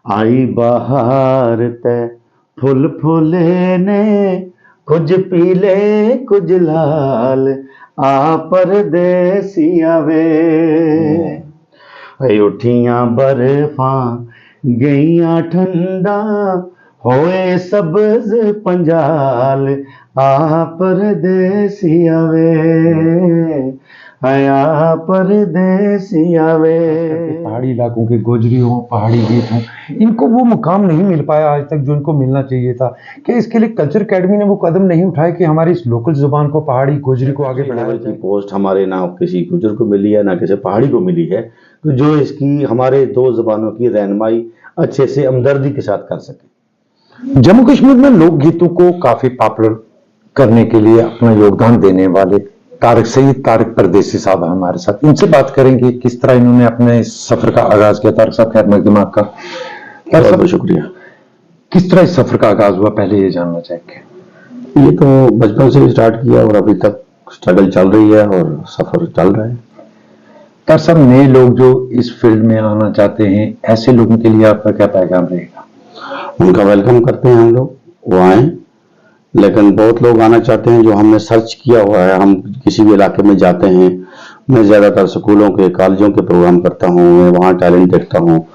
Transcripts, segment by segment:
आई बहार ते फुल फुले ने, कुछ पीले कुछ लाल, आ परदेसिया वे। उठियां बर्फां गईयां ठंडा, होए सब्ज पंजाल, आ परदेसिया वे, आया परदेसिया वे। पहाड़ी इलाकों के गोजरी हों, पहाड़ी गीत हों, इनको वो मुकाम नहीं मिल पाया आज तक जो इनको मिलना चाहिए था। क्या इसके लिए कल्चर अकेडमी ने वो कदम नहीं उठाए कि हमारी इस लोकल जुबान को, पहाड़ी गोजरी को आगे बढ़ाया जाए? पोस्ट हमारे ना किसी गुजर को मिली है ना किसी पहाड़ी को मिली है, तो जो इसकी हमारे दो जबानों की रहनुमाई अच्छे से हमदर्दी के साथ कर सके। जम्मू कश्मीर में लोकगीतों को काफी पॉपुलर करने के लिए अपना योगदान देने वाले सैयद तारिक परदेसी साहब हमारे साथ, इनसे बात करेंगे किस तरह इन्होंने अपने सफर का आगाज किया। तारिक साहब खैर मकदम आपका। बहुत बहुत शुक्रिया। किस तरह इस सफर का आगाज हुआ, पहले ये जानना चाहेंगे। ये तो बचपन से स्टार्ट किया और अभी तक स्ट्रगल चल रही है और सफर चल रहा है। तारिक साहब, नए लोग जो इस फील्ड में आना चाहते हैं, ऐसे लोगों के लिए आपका क्या पैगाम रहेगा? उनका वेलकम करते हैं हम लोग, वो आए। लेकिन बहुत लोग आना चाहते हैं जो हमने सर्च किया हुआ है। हम किसी भी इलाके में जाते हैं, मैं ज़्यादातर स्कूलों के कॉलेजों के प्रोग्राम करता हूँ, मैं वहाँ टैलेंट देखता हूँ।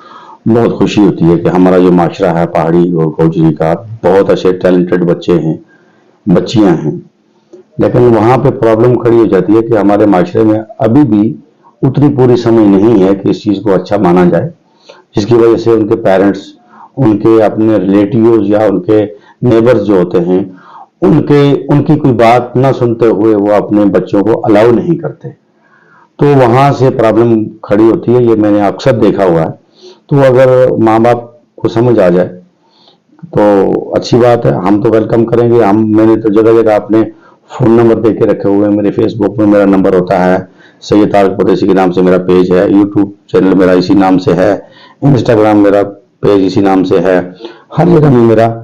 बहुत खुशी होती है कि हमारा जो माशरा है पहाड़ी और गोजरी का, बहुत अच्छे टैलेंटेड बच्चे हैं, बच्चियाँ हैं। लेकिन वहाँ पे प्रॉब्लम खड़ी हो जाती है कि हमारे माशरे में अभी भी उतनी पूरी समझ नहीं है कि इस चीज़ को अच्छा माना जाए, जिसकी वजह से उनके पेरेंट्स, उनके अपने रिलेटिव्स या उनके नेबर्स जो होते हैं, उनकी कोई बात ना सुनते हुए वो अपने बच्चों को अलाउ नहीं करते। तो वहाँ से प्रॉब्लम खड़ी होती है, ये मैंने अक्सर देखा हुआ है। तो अगर माँ बाप को समझ आ जाए तो अच्छी बात है, हम तो वेलकम करेंगे। मैंने तो जगह जगह अपने फ़ोन नंबर दे के रखे हुए हैं। मेरे फेसबुक में मेरा नंबर होता है, सैयद तारिक परदेसी के नाम से मेरा पेज है, यूट्यूब चैनल मेरा इसी नाम से है, इंस्टाग्राम मेरा पेज इसी नाम से है। हर जगह में मेरा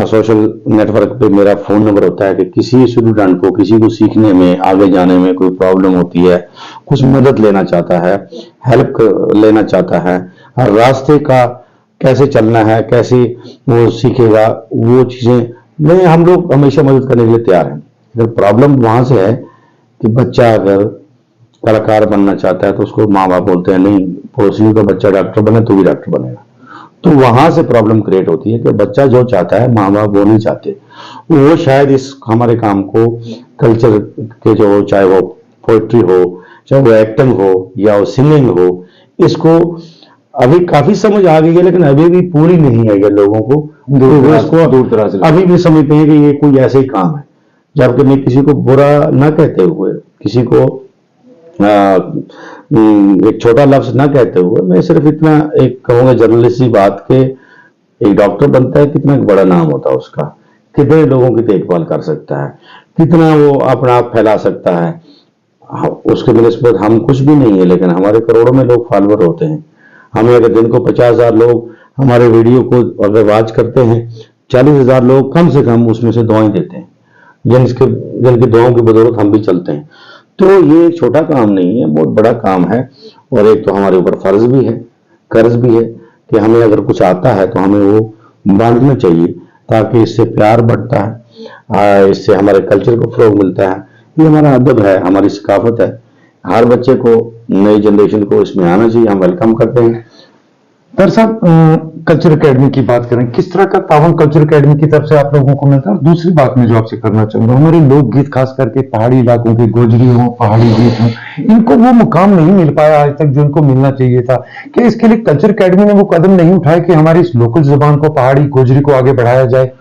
सोशल नेटवर्क पे मेरा फ़ोन नंबर होता है कि किसी स्टूडेंट को, किसी को सीखने में, आगे जाने में कोई प्रॉब्लम होती है, कुछ मदद लेना चाहता है, हेल्प लेना चाहता है, हर रास्ते का कैसे चलना है, कैसे वो सीखेगा, वो चीज़ें हम लोग हमेशा मदद करने के लिए तैयार हैं। अगर प्रॉब्लम वहाँ से है कि बच्चा अगर कलाकार बनना चाहता है तो उसको माँ बाप बोलते हैं नहीं, पड़ोसियों का बच्चा डॉक्टर बने तो भी डॉक्टर बनेगा। तो वहां से प्रॉब्लम क्रिएट होती है कि बच्चा जो चाहता है माँ बाप वो नहीं चाहते। वो शायद इस हमारे काम को कल्चर के जो, चाहे वो पोइट्री हो, चाहे वो एक्टिंग हो या वो सिंगिंग हो, इसको अभी काफी समझ आ गई है, लेकिन अभी भी पूरी नहीं आई है लोगों को। दूर दराज अभी भी समझते हैं कि ये कोई ऐसे ही काम है। जबकि मैं किसी को बुरा ना कहते हुए, किसी को एक छोटा लफ्ज ना कहते हुए, मैं सिर्फ इतना एक कहूँगा जर्नलिस्ट की बात के, एक डॉक्टर बनता है कितना बड़ा नाम होता है उसका, कितने लोगों की देखभाल कर सकता है, कितना वो अपना आप फैला सकता है। उसके निस्बत हम कुछ भी नहीं है, लेकिन हमारे करोड़ों में लोग फॉलोअर होते हैं। हमें अगर दिन को 50,000 लोग हमारे वीडियो को अगर वॉच करते हैं, 40,000 लोग कम से कम उसमें से दुआएं देते हैं, जिनकी दुआओं की बदौलत हम भी चलते हैं। तो ये छोटा काम नहीं है, बहुत बड़ा काम है। और एक तो हमारे ऊपर फर्ज भी है, कर्ज भी है कि हमें अगर कुछ आता है तो हमें वो बांटना चाहिए, ताकि इससे प्यार बढ़ता है, इससे हमारे कल्चर को फ़रोग मिलता है। ये हमारा अदब है, हमारी सकाफत है। हर बच्चे को, नई जनरेशन को इसमें आना चाहिए, हम वेलकम करते हैं। तारिक साहब, कल्चर अकेडमी की बात करें, किस तरह का ताउन कल्चर अकेडमी की तरफ से आप लोगों को मिलता है? और दूसरी बात मैं जो आपसे करना चाहूंगा, हमारे लोकगीत खास करके पहाड़ी इलाकों के गोजरी हों, पहाड़ी गीत हों, इनको वो मुकाम नहीं मिल पाया आज तक जो इनको मिलना चाहिए था। क्या इसके लिए कल्चर अकेडमी ने वो कदम नहीं उठाए कि हमारी इस लोकल जुबान को, पहाड़ी गोजरी को आगे बढ़ाया जाए?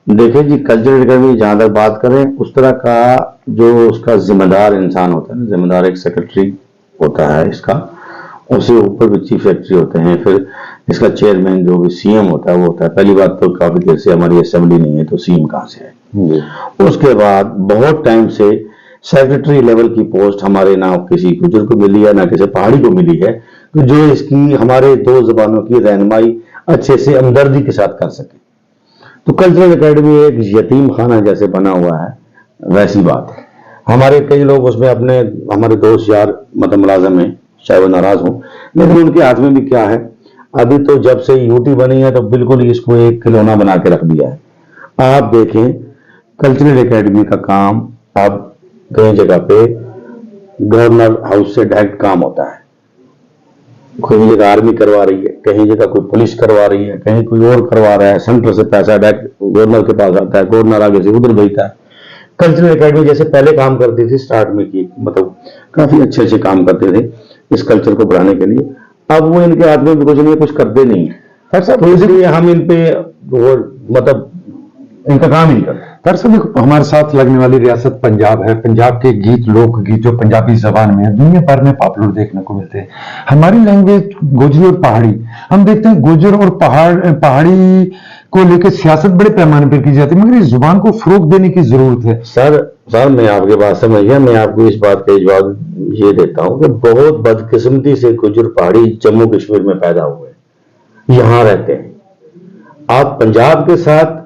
देखिए जी, कल्चर अकेडमी जहां तक बात करें, उस तरह का जो उसका जिम्मेदार इंसान होता है ना, जिम्मेदार एक सेक्रेटरी होता है इसका, उससे ऊपर भी चीफ सेक्रेटरी होते हैं, फिर इसका चेयरमैन जो भी सीएम होता है वो होता है। पहली बात तो काफी देर से हमारी असेंबली नहीं है, तो सीएम कहाँ से है। उसके बाद बहुत टाइम से सेक्रेटरी लेवल की पोस्ट हमारे ना किसी गुजर को मिली है ना किसी पहाड़ी को मिली है, तो जो इसकी हमारे दो जबानों की रहनुमाई अच्छे से हमदर्दी के साथ कर सके। तो कल्चरल अकेडमी एक यतीम खाना जैसे बना हुआ है, वैसी बात है। हमारे कई लोग उसमें अपने, हमारे दोस्त यार मतलब मुलाजम हैं, चाहे वो नाराज हो, लेकिन उनके हाथ में भी क्या है, अभी तो जब से यूटी बनी है तो बिल्कुल ही इसको एक खिलौना बना के रख दिया है। आप देखें कल्चरल एकेडमी का काम अब कई जगह पे गवर्नर हाउस से डायरेक्ट काम होता है। कहीं जगह आर्मी करवा रही है, कहीं जगह कोई पुलिस करवा रही है, कहीं कोई और करवा रहा है, सेंटर से पैसा डायरेक्ट गवर्नर के पास आता है, गवर्नर आगे से उधर भेजता है। कल्चरल एकेडमी जैसे पहले काम करती थी स्टार्ट में की, मतलब काफी अच्छे अच्छे काम करते थे इस कल्चर को बढ़ाने के लिए। अब वो इनके हाथ में भी कुछ नहीं, कुछ करते नहीं है सर, तो इसलिए हम इन पे वो मतलब इनका काम ही नहीं करते। दरअसल हमारे साथ लगने वाली रियासत पंजाब है। पंजाब के गीत, लोक गीत जो पंजाबी जबान में है, दुनिया भर में पॉपुलर देखने को मिलते हैं। हमारी लैंग्वेज गोजरी और पहाड़ी, हम देखते हैं गोजर और पहाड़ी को लेकर सियासत बड़े पैमाने पर की जाती है, मगर इस जुबान को फरोग देने की जरूरत है। सर मैं आपकी बात समझ गया। मैं आपको इस बात का जवाब ये देता हूँ कि बहुत बदकिस्मती से गुजर पहाड़ी जम्मू कश्मीर में पैदा हुए, यहां रहते हैं। आप पंजाब के साथ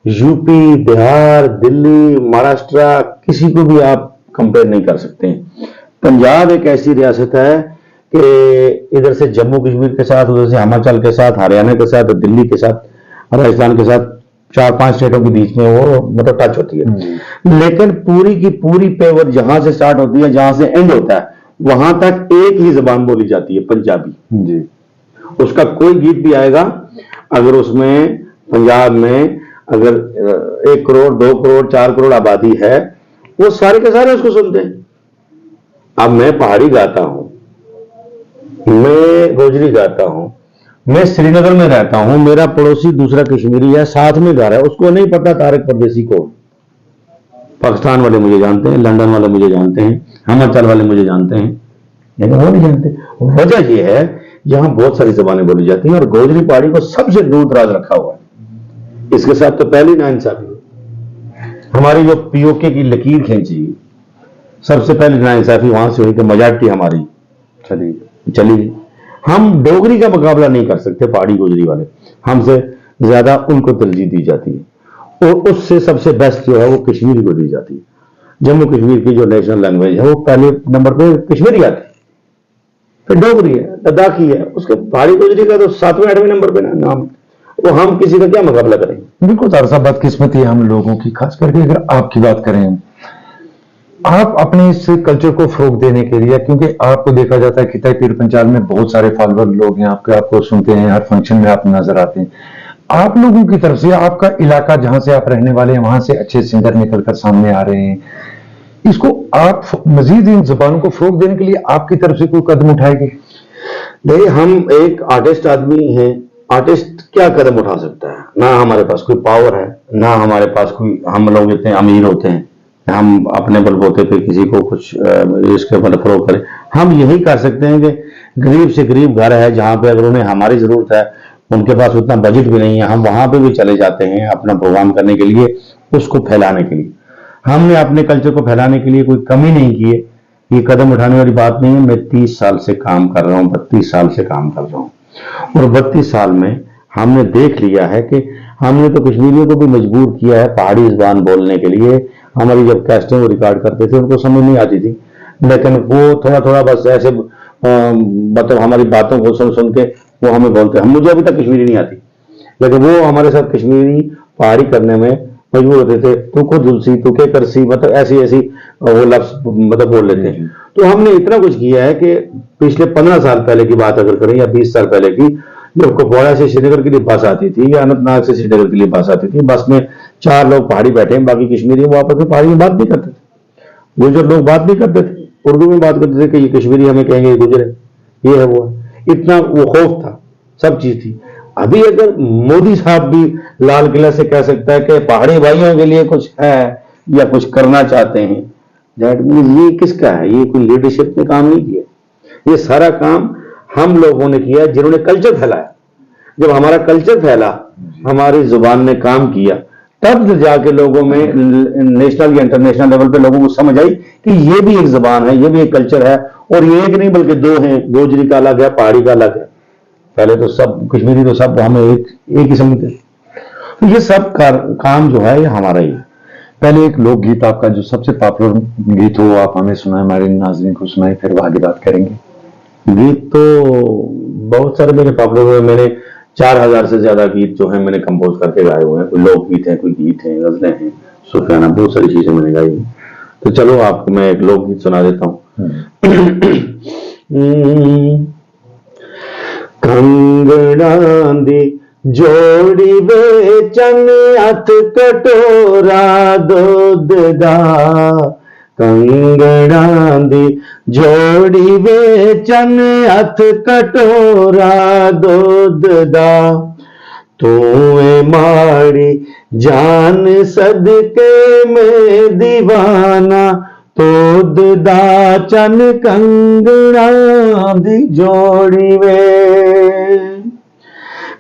यूपी, बिहार, दिल्ली, महाराष्ट्र किसी को भी आप कंपेयर नहीं कर सकते हैं। पंजाब एक ऐसी रियासत है कि इधर से जम्मू कश्मीर के साथ, उधर से हिमाचल के साथ, हरियाणा के साथ, दिल्ली के साथ, राजस्थान के साथ 4-5 स्टेटों के बीच में वो मतलब टच होती है। लेकिन पूरी की पूरी पेवर जहां से स्टार्ट होती है, जहां से एंड होता है, वहां तक एक ही जबान बोली जाती है, पंजाबी जी। उसका कोई गीत भी आएगा, अगर उसमें पंजाब में अगर 1 करोड़, 2 करोड़, 4 करोड़ आबादी है, वो सारे के सारे उसको सुनते हैं। अब मैं पहाड़ी गाता हूं, मैं गोजरी गाता हूं, मैं श्रीनगर में रहता हूं, मेरा पड़ोसी दूसरा कश्मीरी है, साथ में गा रहा है, उसको नहीं पता तारक परदेसी को। पाकिस्तान वाले मुझे जानते हैं, लंदन वाले मुझे जानते हैं, हिमाचल वाले मुझे जानते हैं, लेकिन वो नहीं जानते। वजह यह है यहां बहुत सारी जबानें बोली जाती हैं और गोजरी पहाड़ी को सबसे दूर दराज रखा हुआ है। इसके साथ तो पहली नाइंसाफी, हमारी जो पीओके की लकीर खींची, सबसे पहली नाइंसाफी वहां से हुई कि मेजॉरिटी हमारी चली। हम डोगरी का मुकाबला नहीं कर सकते, पहाड़ी गोजरी वाले हमसे ज्यादा उनको तरजीह दी जाती है, और उससे सबसे बेस्ट जो है वो कश्मीरी को दी जाती है। जम्मू कश्मीर की जो नेशनल लैंग्वेज है वो पहले नंबर पे कश्मीरी आती है, फिर डोगरी है, लद्दाखी है, उसके पहाड़ी गोजरी का तो 7वें-8वें नंबर पे नाम। तो हम किसी का क्या मुकाबला करेंगे। बिल्कुल दरअसल बदकिस्मती है हम लोगों की, खास करके अगर आपकी बात करें, आप अपने इस कल्चर को फरोग देने के लिए, क्योंकि आपको देखा जाता है कि पीर पंचाल में बहुत सारे फॉलोअर लोग हैं आपको सुनते हैं, हर फंक्शन में आप नजर आते हैं। आप लोगों की तरफ से, आपका इलाका जहां से आप रहने वाले हैं, वहां से अच्छे सिंगर निकलकर सामने आ रहे हैं, इसको आप मजीद इन जुबानों को फरोग देने के लिए आपकी तरफ से कोई कदम उठाएंगे? नहीं, हम एक आर्टिस्ट आदमी हैं, आर्टिस्ट क्या कदम उठा सकता है? ना हमारे पास कोई पावर है, ना हमारे पास कोई, हम लोग इतने अमीर होते हैं हम अपने बलबूते पे किसी को कुछ इसके मतलब फरोग करें। हम यही कर सकते हैं कि गरीब से गरीब घर है जहां पे अगर उन्हें हमारी जरूरत है, उनके पास उतना बजट भी नहीं है, हम वहां पे भी चले जाते हैं अपना प्रोग्राम करने के लिए, उसको फैलाने के लिए। हमने अपने कल्चर को फैलाने के लिए कोई कमी नहीं की है, ये कदम उठाने वाली बात नहीं है। मैं 30 साल से काम कर रहा हूँ, 32 साल से काम कर रहा हूँ, और 32 साल में हमने देख लिया है कि हमने तो कश्मीरियों को भी मजबूर किया है पहाड़ी ज़बान बोलने के लिए। हमारी जब कैस्टें वो रिकॉर्ड करते थे उनको समझ नहीं आती थी, लेकिन वो थोड़ा थोड़ा बस ऐसे मतलब हमारी बातों को सुन सुन के वो हमें बोलते हैं। मुझे अभी तक कश्मीरी नहीं आती, लेकिन वो हमारे साथ कश्मीरी पहाड़ी करने में मजबूर होते थे। तू को दुलसी, तू के करसी, मतलब ऐसी ऐसी वो लफ्ज मतलब बोल लेते हैं। तो हमने इतना कुछ किया है कि पिछले 15 साल पहले की बात अगर करें या 20 साल पहले की, जब कुपवाड़ा से श्रीनगर के लिए बस आती थी या अनंतनाग से श्रीनगर के लिए बस आती थी, बस में 4 लोग पहाड़ी बैठे हैं, बाकी कश्मीरी, वो आपस में पहाड़ी में बात नहीं करते थे। गुजर लोग बात नहीं करते थे, उर्दू में बात करते थे कि ये कश्मीरी हमें कहेंगे ये गुजर है, ये है वो है। इतना वो खौफ था, सब चीज थी। अभी अगर मोदी साहब भी लाल किला से कह सकता है कि पहाड़ी भाइयों के लिए कुछ है या कुछ करना चाहते हैं, दैट मीन्स ये किसका है? ये कोई लीडरशिप ने काम नहीं किया, ये सारा काम हम लोगों ने किया जिन्होंने कल्चर फैलाया। जब हमारा कल्चर फैला, हमारी जुबान ने काम किया, तब जाके लोगों में नेशनल या इंटरनेशनल लेवल पे लोगों को समझ आई कि ये भी एक जुबान है, ये भी एक कल्चर है, और ये एक नहीं बल्कि 2 हैं, गोजरी का अलग है, पहाड़ी का अलग है। पहले तो सब कश्मीरी तो सब हमें एक ही समझते। तो ये सब काम जो है ये हमारा ही है। पहले एक लोकगीत आपका जो सबसे पॉपुलर गीत हो आप हमें सुनाए, हमारे नाज़रीन को सुनाए, फिर आगे बात करेंगे। गीत तो बहुत सारे मेरे पॉपुलर हुए। मैंने 4000 से ज्यादा गीत जो है मैंने कंपोज करके गाए हुए हैं। कोई लोकगीत है, कोई गीत है, गजलें हैं, सुफियाना, बहुत सारी चीजें मैंने गाई हैं। तो चलो आपको मैं एक लोकगीत सुना देता हूँ। कंगना दी जोड़ी बेचन हथ कटोरा दूध दा, कंगना दी जोड़ी बेचन हथ कटोरा दूध दा, तूए माड़ी जान सदके में दीवाना, दूध दा चन कंगना दी जोड़ी वे,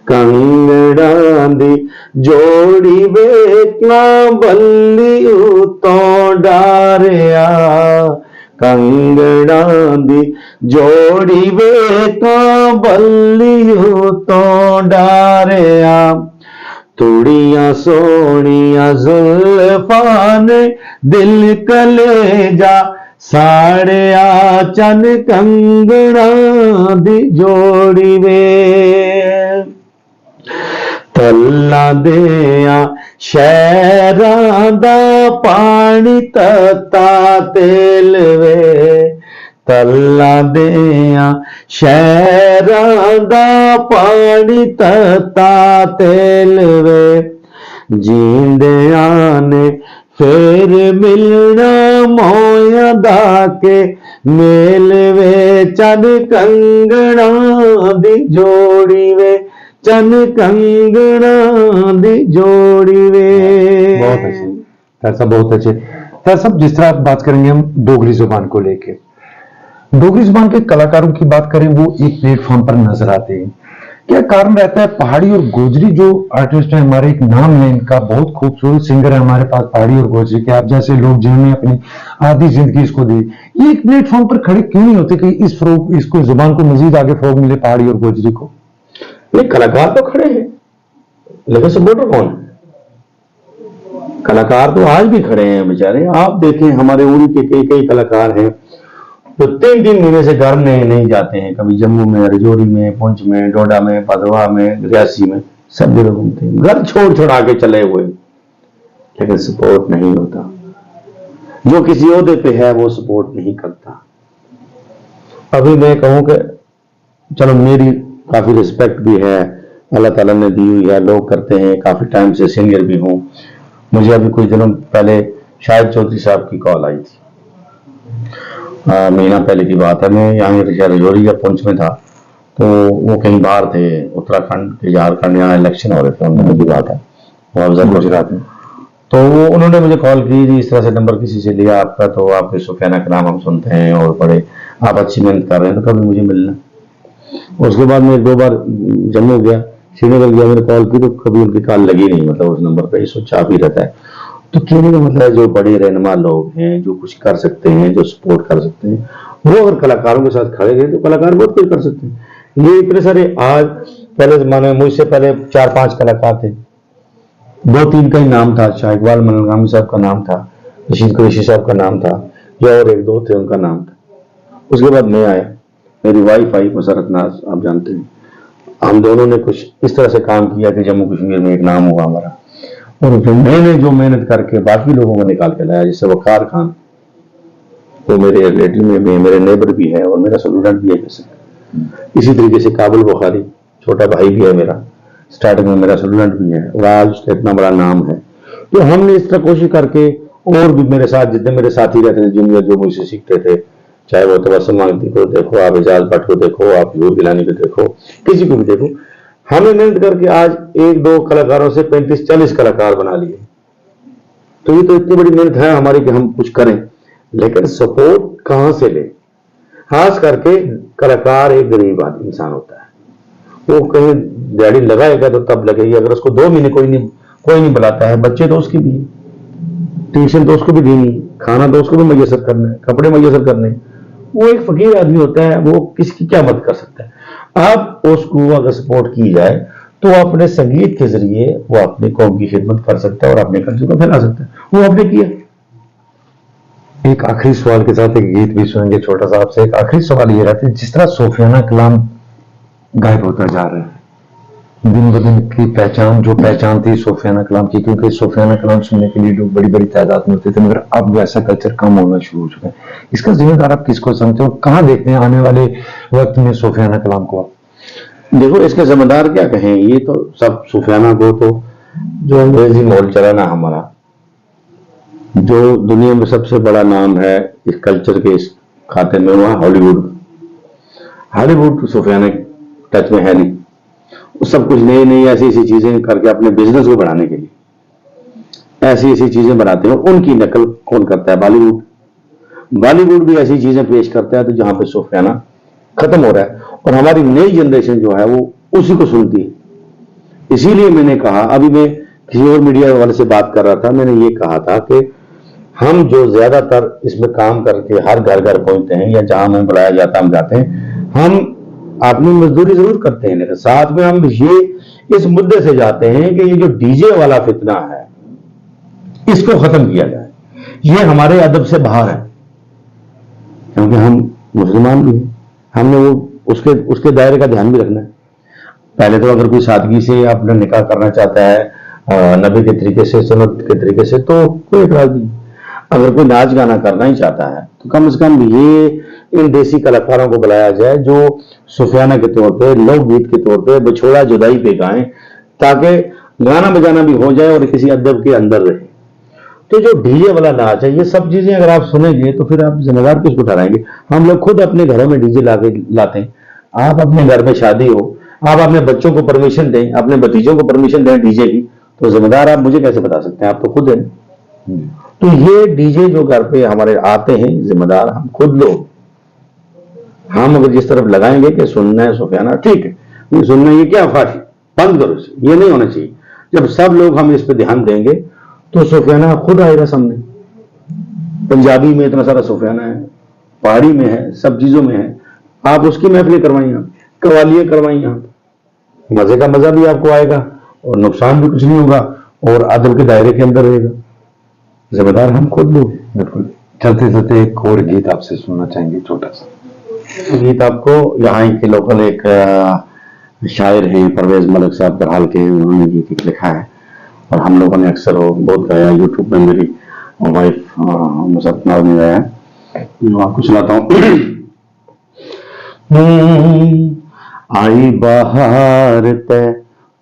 कंगना दी जोड़ी वे बल्ली उतों डारिया, कंगना दी जोड़ी वे बल्ली उतों डारिया, तुड़िया सोनिया जुल्फान दिल कलेजा साड़िया चन कंगना दी जोड़ी वे, तल्ला देया शहरां दा पानी तत्ता तेल वे, तल्ला देया शहरां दा पानी तत्ता तेल वे, जींदियां ने फिर मिलना मोया दा के मेल वे, चन कंगना दी जोड़ी वे, चन कंगना दी जोड़ी वे। बहुत अच्छे सर साहब, बहुत अच्छे सर साहब। जिस तरह आप बात करेंगे हम डोगरी जुबान को लेके, डोगरी जुबान के कलाकारों की बात करें, वो एक प्लेटफॉर्म पर नजर आते हैं। क्या कारण रहता है? पहाड़ी और गोजरी जो आर्टिस्ट है हमारे, एक नाम है इनका, बहुत खूबसूरत सिंगर है हमारे पास पहाड़ी और गोजरी के, आप जैसे लोग जिन्होंने अपनी आधी जिंदगी इसको दी, ये एक प्लेटफॉर्म पर खड़े क्यों नहीं होते कि इसको जुबान को मजीद आगे फरोग मिले पहाड़ी और गोजरी को? नहीं, कलाकार तो खड़े हैं, लेकिन सपोर्टर कौन है? कलाकार तो आज भी खड़े हैं बेचारे। आप देखें हमारे उड़ी के कई कई कलाकार हैं तो 3 महीने से घर में नहीं जाते हैं, कभी जम्मू में, रजौरी में, पुंछ में, डोडा में, भदवा में, रियासी में, सब जगह घूमते हैं, घर छोड़ छोड़ा के चले हुए, लेकिन सपोर्ट नहीं होता। जो किसी ओहदे पे है वो सपोर्ट नहीं करता। अभी मैं कहूं कि चलो मेरी काफी रिस्पेक्ट भी है, अल्लाह ताला ने दी हुई है, लोग करते हैं, काफी टाइम से सिंगर भी हूं। मुझे अभी कुछ दिनों पहले शाहिद चौधरी साहब की कॉल आई थी, महीना पहले की बात है। मैं यहाँ रजौरी या पुंछ में था, तो वो कहीं बाहर थे, उत्तराखंड के झारखंड, यहाँ इलेक्शन हो रहे थे, उन्होंने की बात है, मुआवजा गुजरात में। तो उन्होंने मुझे कॉल की जी, इस तरह से नंबर किसी से लिया आपका, तो आपके सुफियाना का नाम हम सुनते हैं और बड़े आप अच्छी मेहनत कर रहे हैं, तो कभी मुझे मिलना। उसके बाद मैं 2 बार जम्मू गया, श्रीनगर गया, मैंने कॉल की तो कभी उनकी कॉल लगी नहीं, मतलब उस नंबर पर सोचा भी रहता है। तो कहने का मतलब है जो बड़े रहनुमा लोग हैं, जो कुछ कर सकते हैं, जो सपोर्ट कर सकते हैं, वो अगर कलाकारों के साथ खड़े रहे तो कलाकार बहुत कुछ कर सकते हैं। ये इतने सारे आज, पहले जमाने में मुझसे पहले 4-5 कलाकार थे, 2-3 का ही नाम था, शाह इकबाल मनलगामी साहब का नाम था, रशीद कुरैशी साहब का नाम था, या और 1-2 थे उनका नाम था। उसके बाद मैं आया, मेरी वाइफ आई मसरत नाज, आप जानते हैं। हम दोनों ने कुछ इस तरह से काम किया कि जम्मू कश्मीर में एक नाम हुआ हमारा, और फिर मैंने जो मेहनत करके बाकी लोगों को निकाल के लाया, जैसे वकार खान, वो मेरे रिलेटिव में भी, मेरे नेबर भी है और मेरा स्टूडेंट भी है। जैसे इसी तरीके से काबुल बुखारी, छोटा भाई भी है मेरा, स्टार्टिंग में मेरा स्टूडेंट भी है, और आज उसका इतना बड़ा नाम है। तो हमने इस तरह कोशिश करके, और भी मेरे साथ जितने मेरे साथी रहते थे, जूनियर जो मुझसे सीखते थे, चाहे वो तबस्सुम मांगती को देखो, आप एजाज भट्ट को देखो, आप यूर गिलानी को देखो, किसी को भी देखो, हमने मेहनत करके आज 1-2 कलाकारों से 35-40 कलाकार बना लिए। तो ये तो इतनी बड़ी मेहनत है हमारी कि हम कुछ करें, लेकिन सपोर्ट कहां से ले? खास करके कलाकार एक गरीब आदमी इंसान होता है, वो कहीं दिहाड़ी लगाएगा तो तब लगेगी, अगर उसको 2 महीने कोई नहीं बुलाता है, बच्चे तो उसकी भी, ट्यूशन तो उसको भी देनी, खाना तो उसको भी मैसर करना है, कपड़े मैसर करने, वो एक फकीर आदमी होता है, वो किसकी क्या मदद कर सकता है। आप उसको अगर सपोर्ट की जाए तो अपने संगीत के जरिए वो अपने कौम की खिदमत कर सकता है और अपने कल्चर को फैला सकता है। वो आपने किया, एक आखिरी सवाल के साथ एक गीत भी सुनेंगे छोटा सा आपसे। एक आखिरी सवाल ये रहता है, जिस तरह सूफियाना कलाम गायब होता जा रहा है, दिन ब दिन की पहचान जो पहचान थी सूफियाना कलाम की, क्योंकि सूफियाना कलाम सुनने के लिए लोग बड़ी बड़ी तादाद में होते थे, मगर अब वैसा कल्चर कम होना शुरू हो चुका है। इसका जिम्मेदार आप किसको समझते हो? कहाँ देखते हैं आने वाले वक्त में सूफियाना कलाम को आप? देखो, इसके जिम्मेदार क्या कहें, ये तो सब सूफियाना को तो जो अंग्रेजी माहौल चला ना हमारा, जो दुनिया में सबसे बड़ा नाम है इस कल्चर के इस खाते में, वह हॉलीवुड। हॉलीवुड सूफियाना टच में है नहीं। वो सब कुछ नई नई ऐसी ऐसी चीजें करके अपने बिजनेस को बढ़ाने के लिए ऐसी ऐसी चीजें बनाते हैं। उनकी नकल कौन करता है? बॉलीवुड। बॉलीवुड भी ऐसी चीजें पेश करता है तो जहां पे सूफियाना खत्म हो रहा है, और हमारी नई जनरेशन जो है वो उसी को सुनती है। इसीलिए मैंने कहा, अभी मैं किसी और मीडिया वाले से बात कर रहा था, मैंने ये कहा था कि हम जो ज्यादातर इसमें काम करके हर घर घर पहुंचते हैं या जहां हमें बुलाया जाता है हम जाते हैं, हम अपनी मजदूरी जरूर करते हैं, लेकिन साथ में हम ये इस मुद्दे से जाते हैं कि ये जो डीजे वाला फितना है इसको खत्म किया जाए। ये हमारे अदब से बाहर है, क्योंकि हम मुसलमान भी हैं, हमने वो उसके दायरे का ध्यान भी रखना है। पहले तो अगर कोई सादगी से अपना निकाह करना चाहता है नबी के तरीके से, सुन्नत के तरीके से, तो कोई एतराज नहीं। अगर कोई नाच गाना करना ही चाहता है तो कम से कम ये इन देसी कलाकारों को बुलाया जाए जो सूफियाना के तौर पे, लोकगीत के तौर पे बिछोड़ा जुदाई पे गाएं, ताकि गाना बजाना भी हो जाए और किसी अदब के अंदर रहे। तो जो डीजे वाला नाच है, ये सब चीजें अगर आप सुनेंगे तो फिर आप जिम्मेदार किसको ठहराएंगे? हम लोग खुद अपने घरों में डीजे लाते हैं। आप अपने घर में शादी हो, आप अपने बच्चों को परमिशन दें, अपने भतीजों को परमिशन दें डीजे की, तो जिम्मेदार आप मुझे कैसे बता सकते हैं? आप तो खुद हैं। तो ये डीजे जो घर पे हमारे आते हैं, जिम्मेदार हम खुद लोग। हम अगर जिस तरफ लगाएंगे कि सुनना है सूफियाना, ठीक है, ये सुनना, ये क्या फाशी, बंद करो इसे, ये नहीं होना चाहिए। जब सब लोग हम इस पे ध्यान देंगे तो सूफियाना खुद आएगा सामने। पंजाबी में इतना सारा सूफियाना है, पहाड़ी में है, सब चीजों में है। आप उसकी महफिलें करवाइए, कवालियां करवाइए, मजे का मजा भी आपको आएगा और नुकसान भी कुछ नहीं होगा और अदब के दायरे के अंदर रहेगा। जिम्मेदार हम खुद लोग। बिल्कुल। चलते चलते एक और गीत आपसे सुनना चाहेंगे, छोटा सा गीत आपको। यहाँ के लोकल एक शायर हैं परवेज मलिक साहब बहरहाल के, उन्होंने गीत लिखा है और हम लोगों ने अक्सर वो बहुत गाया। यूट्यूब में मेरी वाइफ मुसत्ना ने गाया है, मैं आपको सुनाता हूँ। आई बाहर ते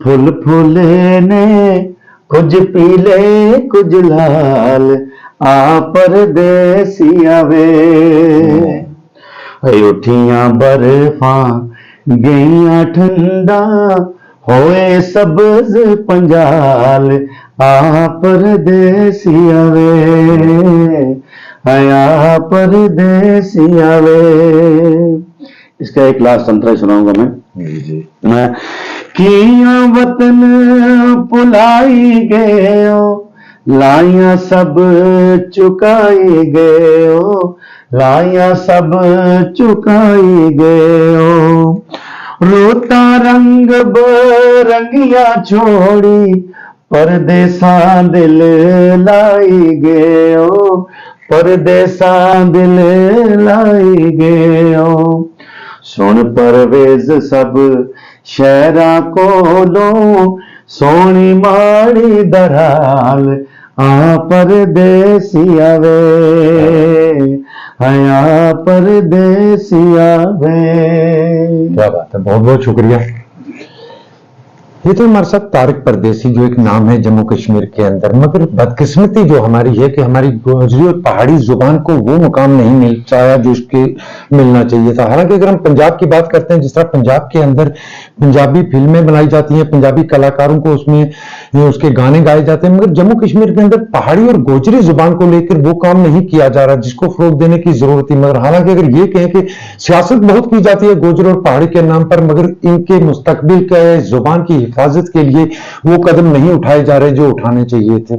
फुल फूले ने, कुछ पीले कुछ लाल, आ परदेसिया वे, उठियां बर्फा गईयां ठंडा, होए सब्ज पंजाल, आ परदेसिया वे, आया परदेसिया वे। इसका एक लास्ट अंतरा सुनाऊंगा मैं। किया वतन पुलाई गयो, लाइया सब चुकाई गयो, लाइया सब चुकाई गयो, रोता रंग बरंगिया छोड़ी, परदेसा दिल लाई गयो, परदेसा दिल लाई गयो। सुन परवेज सब शहरा कोलो, सोनी माड़ी दराल, आ परदेसिया वे, आया परदेसिया वे। क्या बात है, बहुत बहुत शुक्रिया। ये तो हमारे साथ तारिक परदेसी जो एक नाम है जम्मू कश्मीर के अंदर, मगर बदकिस्मती जो हमारी है कि हमारी गोजरी और पहाड़ी जुबान को वो मुकाम नहीं मिल पाया जो उसके मिलना चाहिए था। हालांकि अगर हम पंजाब की बात करते हैं, जिस तरह पंजाब के अंदर पंजाबी फिल्में बनाई जाती हैं, पंजाबी कलाकारों को उसमें उसके गाने गाए जाते हैं, मगर जम्मू कश्मीर के अंदर पहाड़ी और गोजरी जुबान को लेकर वो काम नहीं किया जा रहा जिसको फरोग देने की जरूरत थी। मगर हालांकि अगर ये कहें कि सियासत बहुत की जाती है गोजरी और पहाड़ी के नाम पर, मगर इनके मुस्तकबिल के जुबान की हिफाजत के लिए वो कदम नहीं उठाए जा रहे जो उठाने चाहिए थे।